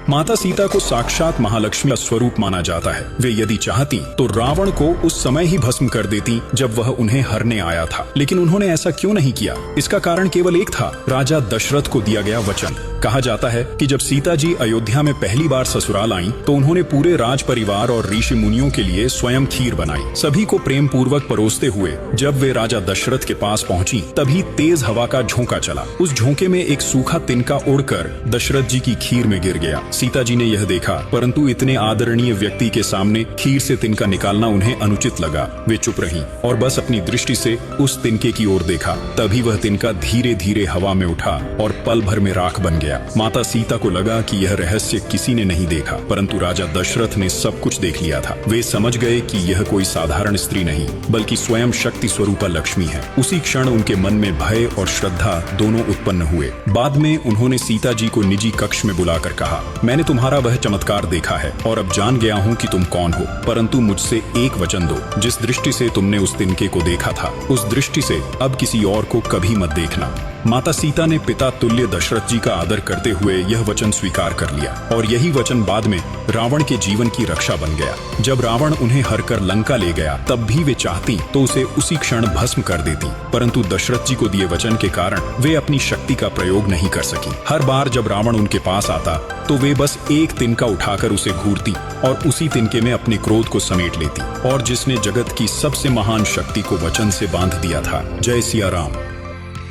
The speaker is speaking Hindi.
माता सीता को साक्षात महालक्ष्मी का स्वरूप माना जाता है। वे यदि चाहती तो रावण को उस समय ही भस्म कर देती जब वह उन्हें हरने आया था, लेकिन उन्होंने ऐसा क्यों नहीं किया? इसका कारण केवल एक था, राजा दशरथ को दिया गया वचन। कहा जाता है कि जब सीता जी अयोध्या में पहली बार ससुराल आईं, तो उन्होंने पूरे राज परिवार और ऋषि मुनियों के लिए स्वयं खीर बनाई। सभी को प्रेम पूर्वक परोसते हुए जब वे राजा दशरथ के पास पहुंची, तभी तेज हवा का झोंका चला। उस झोंके में एक सूखा तिनका उड़कर दशरथ जी की खीर में गिर गया। सीता जी ने यह देखा, परंतु इतने आदरणीय व्यक्ति के सामने खीर से तिनका निकालना उन्हें अनुचित लगा। वे चुप रहीं और बस अपनी दृष्टि से उस तिनके की ओर देखा। तभी वह तिनका धीरे धीरे हवा में उठा और पल भर में राख बन गया। माता सीता को लगा कि यह रहस्य किसी ने नहीं देखा, परंतु राजा दशरथ ने सब कुछ देख लिया था। वे समझ गए कि यह कोई साधारण स्त्री नहीं, बल्कि स्वयं शक्ति स्वरूपा लक्ष्मी है। उसी क्षण उनके मन में भय और श्रद्धा दोनों उत्पन्न हुए। बाद में उन्होंने सीता जी को निजी कक्ष में बुलाकर कहा, मैंने तुम्हारा वह चमत्कार देखा है और अब जान गया हूँ कि तुम कौन हो, परंतु मुझसे एक वचन दो। जिस दृष्टि से तुमने उस तिनके को देखा था, उस दृष्टि से अब किसी और को कभी मत देखना। माता सीता ने पिता तुल्य दशरथ जी का आदर करते हुए यह वचन स्वीकार कर लिया, और यही वचन बाद में रावण के जीवन की रक्षा बन गया। जब रावण उन्हें हरकर लंका ले गया, तब भी वे चाहती तो उसे उसी क्षण भस्म कर देती, परंतु दशरथ जी को दिए वचन के कारण वे अपनी शक्ति का प्रयोग नहीं कर सकी। हर बार जब रावण उनके पास आता, तो वे बस एक तिनका उठाकर उसे घूरती और उसी तिनके में अपने क्रोध को समेट लेती, और जिसने जगत की सबसे महान शक्ति को वचन से बांध दिया था। जय सिया राम।